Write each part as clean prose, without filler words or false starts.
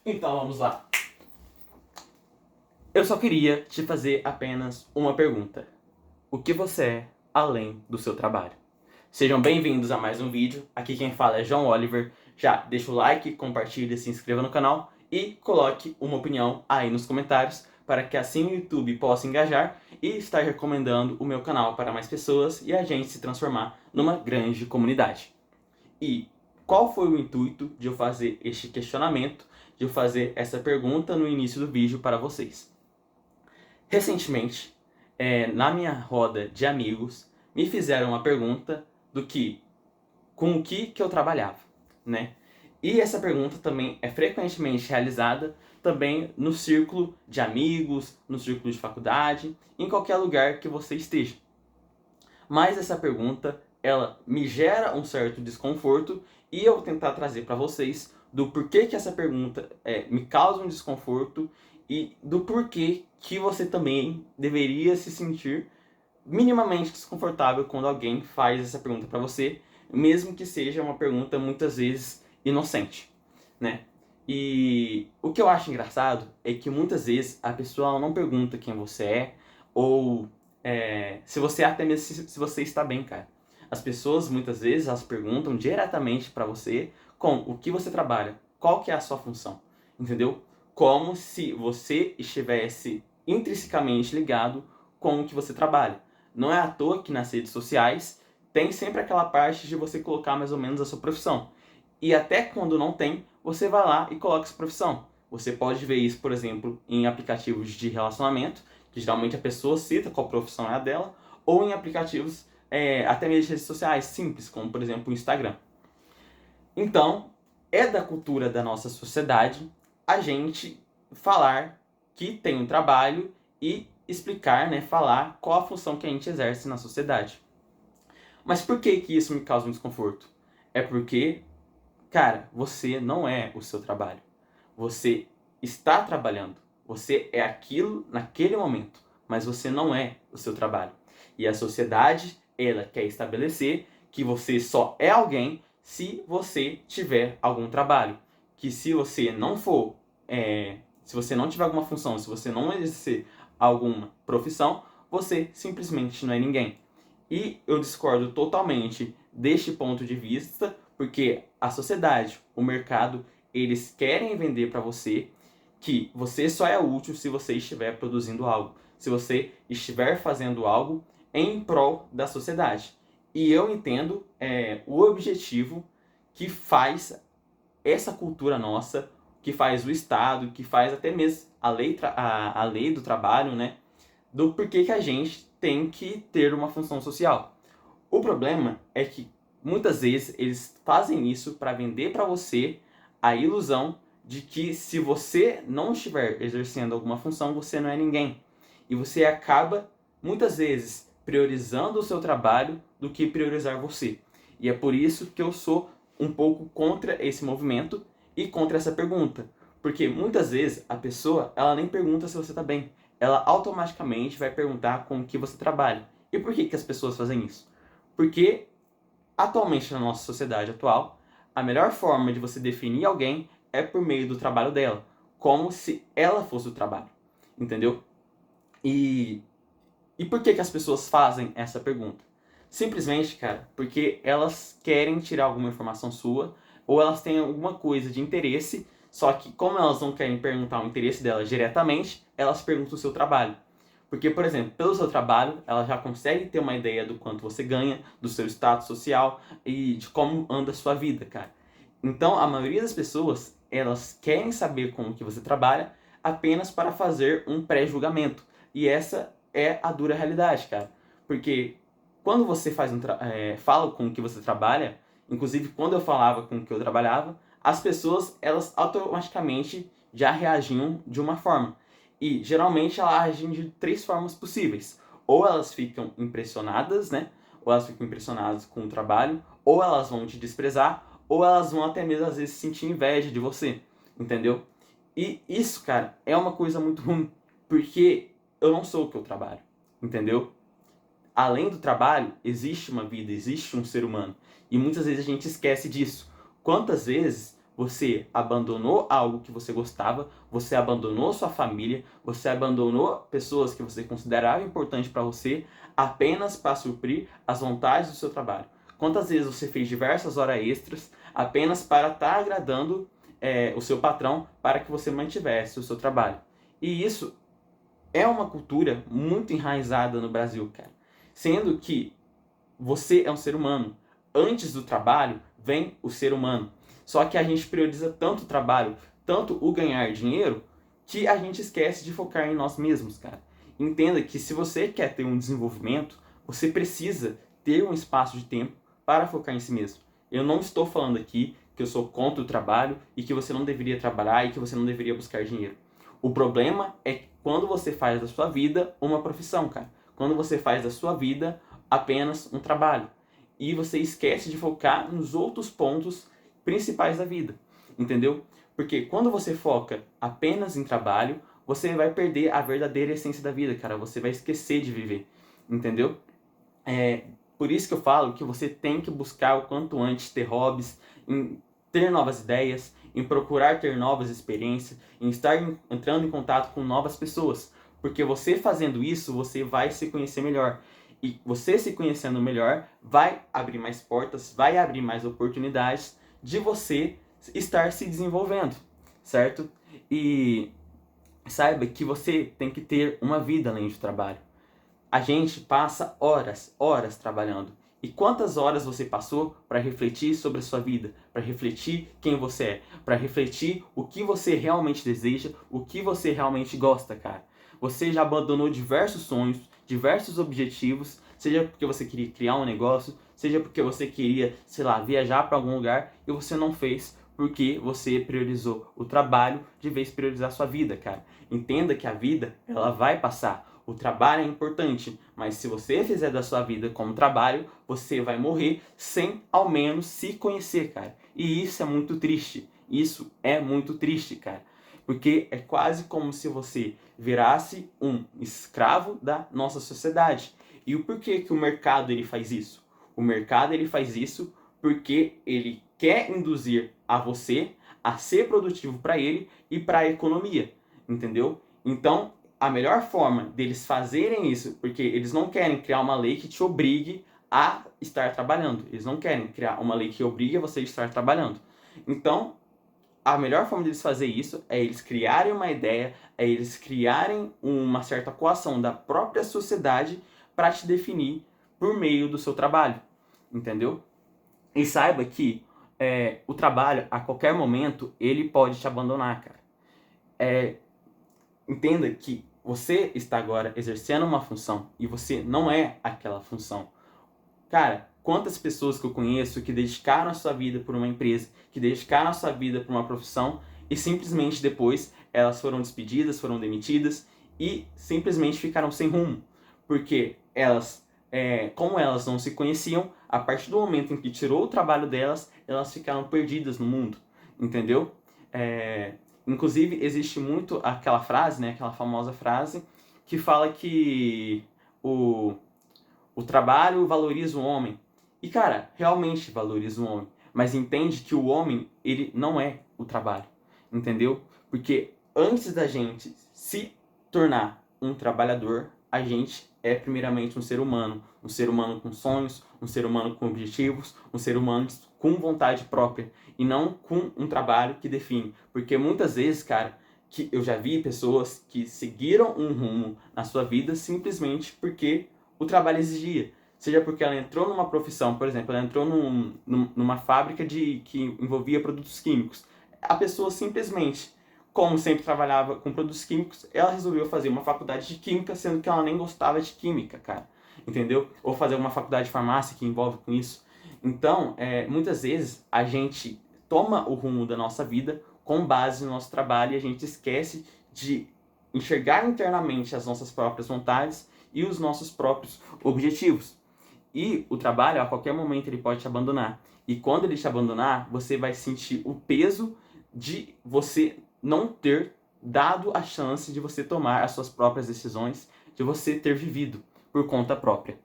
Então vamos lá. Eu só queria te fazer apenas uma pergunta. O que você é além do seu trabalho? Sejam bem-vindos a mais um vídeo. Aqui quem fala é João Oliver. Já deixa o like, compartilhe, se inscreva no canal e coloque uma opinião aí nos comentários para que assim o YouTube possa engajar e estar recomendando o meu canal para mais pessoas e a gente se transformar numa grande comunidade. E qual foi o intuito de eu fazer este questionamento, de eu fazer essa pergunta no início do vídeo para vocês? Recentemente, na minha roda de amigos, me fizeram uma pergunta do que, com o que eu trabalhava, né? E essa pergunta também é frequentemente realizada também no círculo de amigos, no círculo de faculdade, em qualquer lugar que você esteja. Mas essa pergunta, ela me gera um certo desconforto e eu vou tentar trazer para vocês do porquê que essa pergunta me causa um desconforto e do porquê que você também deveria se sentir minimamente desconfortável quando alguém faz essa pergunta para você, mesmo que seja uma pergunta muitas vezes inocente, né? E o que eu acho engraçado é que muitas vezes a pessoa não pergunta quem você é ou se você até mesmo se você está bem, cara. As pessoas muitas vezes elas perguntam diretamente para você com o que você trabalha, qual que é a sua função, entendeu? Como se você estivesse intrinsecamente ligado com o que você trabalha. Não é à toa que nas redes sociais tem sempre aquela parte de você colocar mais ou menos a sua profissão. E até quando não tem, você vai lá e coloca essa profissão. Você pode ver isso, por exemplo, em aplicativos de relacionamento, que geralmente a pessoa cita qual profissão é a dela, ou em aplicativos até mesmo de redes sociais simples, como por exemplo o Instagram. Então, é da cultura da nossa sociedade a gente falar que tem um trabalho e explicar, né, falar qual a função que a gente exerce na sociedade. Mas por que que isso me causa um desconforto? É porque, cara, você não é o seu trabalho. Você está trabalhando. Você é aquilo naquele momento, mas você não é o seu trabalho. E a sociedade, ela quer estabelecer que você só é alguém se você tiver algum trabalho. Que se você não for, se você não tiver alguma função, se você não exercer alguma profissão, você simplesmente não é ninguém. E eu discordo totalmente deste ponto de vista, porque a sociedade, o mercado, eles querem vender para você que você só é útil se você estiver produzindo algo, se você estiver fazendo algo em prol da sociedade. E eu entendo o objetivo que faz essa cultura nossa, que faz o Estado, que faz até mesmo a lei do trabalho, né? Do porquê que a gente tem que ter uma função social. O problema é que muitas vezes eles fazem isso para vender para você a ilusão de que se você não estiver exercendo alguma função, você não é ninguém. E você acaba muitas vezes priorizando o seu trabalho do que priorizar você. E é por isso que eu sou um pouco contra esse movimento e contra essa pergunta. Porque muitas vezes a pessoa, ela nem pergunta se você está bem. Ela automaticamente vai perguntar com o que você trabalha. E por que as pessoas fazem isso? Porque atualmente na nossa sociedade atual, a melhor forma de você definir alguém é por meio do trabalho dela, como se ela fosse o trabalho, entendeu? E, e por que as pessoas fazem essa pergunta? Simplesmente, cara, porque elas querem tirar alguma informação sua ou elas têm alguma coisa de interesse, só que como elas não querem perguntar o interesse delas diretamente, elas perguntam o seu trabalho. Porque, por exemplo, pelo seu trabalho, ela já consegue ter uma ideia do quanto você ganha, do seu status social e de como anda a sua vida, cara. Então, a maioria das pessoas, elas querem saber como que você trabalha apenas para fazer um pré-julgamento. E essa é a dura realidade, cara. Porque quando você fala com o que você trabalha, inclusive quando eu falava com o que eu trabalhava, as pessoas, elas automaticamente já reagiam de uma forma. E geralmente elas agem de três formas possíveis. Ou elas ficam impressionadas, né? Ou elas ficam impressionadas com o trabalho, ou elas vão te desprezar, ou elas vão até mesmo às vezes sentir inveja de você, entendeu? E isso, cara, é uma coisa muito ruim, porque eu não sou o que eu trabalho, entendeu? Além do trabalho, existe uma vida, existe um ser humano. E muitas vezes a gente esquece disso. Quantas vezes você abandonou algo que você gostava, você abandonou sua família, você abandonou pessoas que você considerava importante para você apenas para suprir as vontades do seu trabalho? Quantas vezes você fez diversas horas extras apenas para estar agradando o seu patrão para que você mantivesse o seu trabalho? E isso é uma cultura muito enraizada no Brasil, cara. Sendo que você é um ser humano. Antes do trabalho vem o ser humano. Só que a gente prioriza tanto o trabalho, tanto o ganhar dinheiro, que a gente esquece de focar em nós mesmos, cara. Entenda que se você quer ter um desenvolvimento, você precisa ter um espaço de tempo para focar em si mesmo. Eu não estou falando aqui que eu sou contra o trabalho e que você não deveria trabalhar e que você não deveria buscar dinheiro. O problema é quando você faz da sua vida uma profissão, cara. Quando você faz da sua vida apenas um trabalho. E você esquece de focar nos outros pontos principais da vida. Entendeu? Porque quando você foca apenas em trabalho, você vai perder a verdadeira essência da vida, cara. Você vai esquecer de viver. Entendeu? Por isso que eu falo que você tem que buscar o quanto antes ter hobbies, em ter novas ideias, em procurar ter novas experiências, em estar entrando em contato com novas pessoas. Porque você fazendo isso, você vai se conhecer melhor. E você se conhecendo melhor vai abrir mais portas, vai abrir mais oportunidades de você estar se desenvolvendo, certo? E saiba que você tem que ter uma vida além do trabalho. A gente passa horas trabalhando. E quantas horas você passou para refletir sobre a sua vida, para refletir quem você é, para refletir o que você realmente deseja, o que você realmente gosta, cara? Você já abandonou diversos sonhos, diversos objetivos, seja porque você queria criar um negócio, seja porque você queria, sei lá, viajar para algum lugar e você não fez porque você priorizou o trabalho de vez de priorizar a sua vida, cara. Entenda que a vida, ela vai passar. O trabalho é importante, mas se você fizer da sua vida como trabalho, você vai morrer sem ao menos se conhecer, cara. E isso é muito triste. Isso é muito triste, cara. Porque é quase como se você virasse um escravo da nossa sociedade. E o porquê que o mercado ele faz isso? O mercado ele faz isso porque ele quer induzir a você a ser produtivo para ele e para a economia, entendeu? Então, a melhor forma deles fazerem isso, porque eles não querem criar uma lei que te obrigue a estar trabalhando. Eles não querem criar uma lei que obrigue você a estar trabalhando. Então, a melhor forma deles fazer isso é eles criarem uma ideia, é eles criarem uma certa coação da própria sociedade para te definir por meio do seu trabalho, entendeu? E saiba que o trabalho, a qualquer momento, ele pode te abandonar, cara. Entenda que você está agora exercendo uma função e você não é aquela função. Cara, quantas pessoas que eu conheço que dedicaram a sua vida por uma empresa, que dedicaram a sua vida por uma profissão e simplesmente depois elas foram despedidas, foram demitidas e simplesmente ficaram sem rumo. Porque elas, como elas não se conheciam, a partir do momento em que tirou o trabalho delas, elas ficaram perdidas no mundo, entendeu? Inclusive, existe muito aquela frase, né, aquela famosa frase, que fala que o trabalho valoriza o homem. E, cara, realmente valoriza o homem. Mas entende que o homem, ele não é o trabalho. Entendeu? Porque antes da gente se tornar um trabalhador, a gente é primeiramente um ser humano. Um ser humano com sonhos, um ser humano com objetivos, um ser humano com vontade própria. E não com um trabalho que define. Porque muitas vezes, cara, que eu já vi pessoas que seguiram um rumo na sua vida simplesmente porque o trabalho exigia. Seja porque ela entrou numa profissão, por exemplo, ela entrou numa fábrica que envolvia produtos químicos. A pessoa simplesmente, como sempre trabalhava com produtos químicos, ela resolveu fazer uma faculdade de química, sendo que ela nem gostava de química, cara. Entendeu? Ou fazer uma faculdade de farmácia que envolve com isso. Então, muitas vezes, a gente toma o rumo da nossa vida com base no nosso trabalho e a gente esquece de enxergar internamente as nossas próprias vontades e os nossos próprios objetivos. E o trabalho, a qualquer momento, ele pode te abandonar. E quando ele te abandonar, você vai sentir o peso de você não ter dado a chance de você tomar as suas próprias decisões, de você ter vivido por conta própria.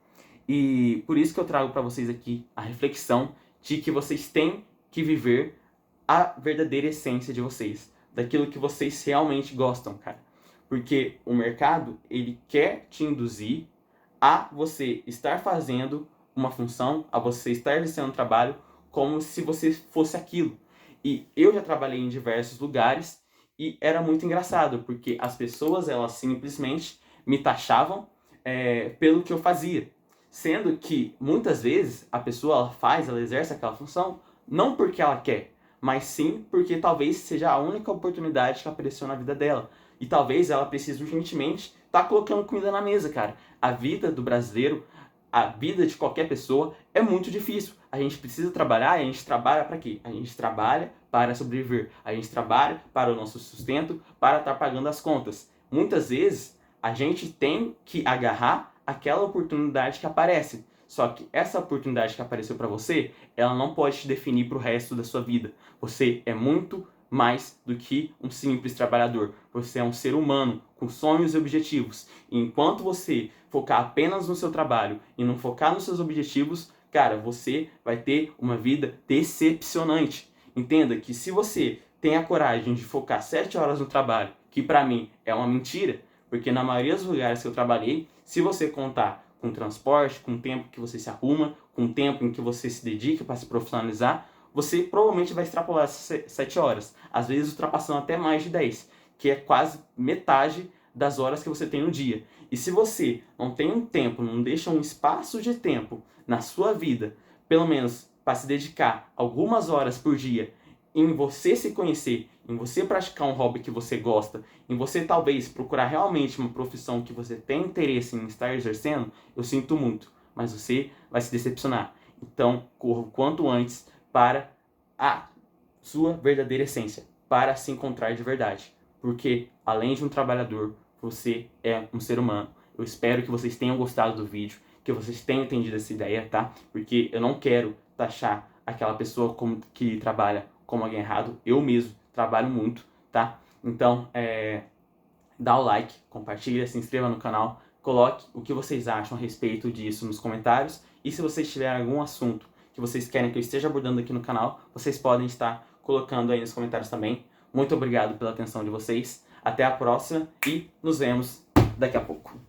E por isso que eu trago para vocês aqui a reflexão de que vocês têm que viver a verdadeira essência de vocês, daquilo que vocês realmente gostam, cara. Porque o mercado, ele quer te induzir a você estar fazendo uma função, a você estar exercendo um trabalho como se você fosse aquilo. E eu já trabalhei em diversos lugares e era muito engraçado, porque as pessoas, elas simplesmente me taxavam pelo que eu fazia. Sendo que, muitas vezes, a pessoa ela exerce aquela função, não porque ela quer, mas sim porque talvez seja a única oportunidade que apareceu na vida dela. E talvez ela precise urgentemente estar colocando comida na mesa, cara. A vida do brasileiro, a vida de qualquer pessoa é muito difícil. A gente precisa trabalhar e a gente trabalha para quê? A gente trabalha para sobreviver. A gente trabalha para o nosso sustento, para estar pagando as contas. Muitas vezes a gente tem que agarrar aquela oportunidade que aparece. Só que essa oportunidade que apareceu para você, ela não pode te definir para o resto da sua vida. Você é muito mais do que um simples trabalhador. Você é um ser humano com sonhos e objetivos. E enquanto você focar apenas no seu trabalho e não focar nos seus objetivos, cara, você vai ter uma vida decepcionante. Entenda que se você tem a coragem de focar 7 horas no trabalho, que para mim é uma mentira, porque na maioria dos lugares que eu trabalhei, se você contar com transporte, com o tempo que você se arruma, com o tempo em que você se dedica para se profissionalizar, você provavelmente vai extrapolar essas 7 horas, às vezes ultrapassando até mais de 10, que é quase metade das horas que você tem no dia. E se você não tem um tempo, não deixa um espaço de tempo na sua vida, pelo menos para se dedicar algumas horas por dia em você se conhecer, em você praticar um hobby que você gosta, em você talvez procurar realmente uma profissão que você tem interesse em estar exercendo, eu sinto muito, mas você vai se decepcionar. Então, corra o quanto antes para a sua verdadeira essência, para se encontrar de verdade. Porque, além de um trabalhador, você é um ser humano. Eu espero que vocês tenham gostado do vídeo, que vocês tenham entendido essa ideia, tá? Porque eu não quero taxar aquela pessoa que trabalha como alguém errado. Eu mesmo trabalho muito, tá? Então, dá o like, compartilha, se inscreva no canal, coloque o que vocês acham a respeito disso nos comentários. E se vocês tiverem algum assunto que vocês querem que eu esteja abordando aqui no canal, vocês podem estar colocando aí nos comentários também. Muito obrigado pela atenção de vocês. Até a próxima e nos vemos daqui a pouco.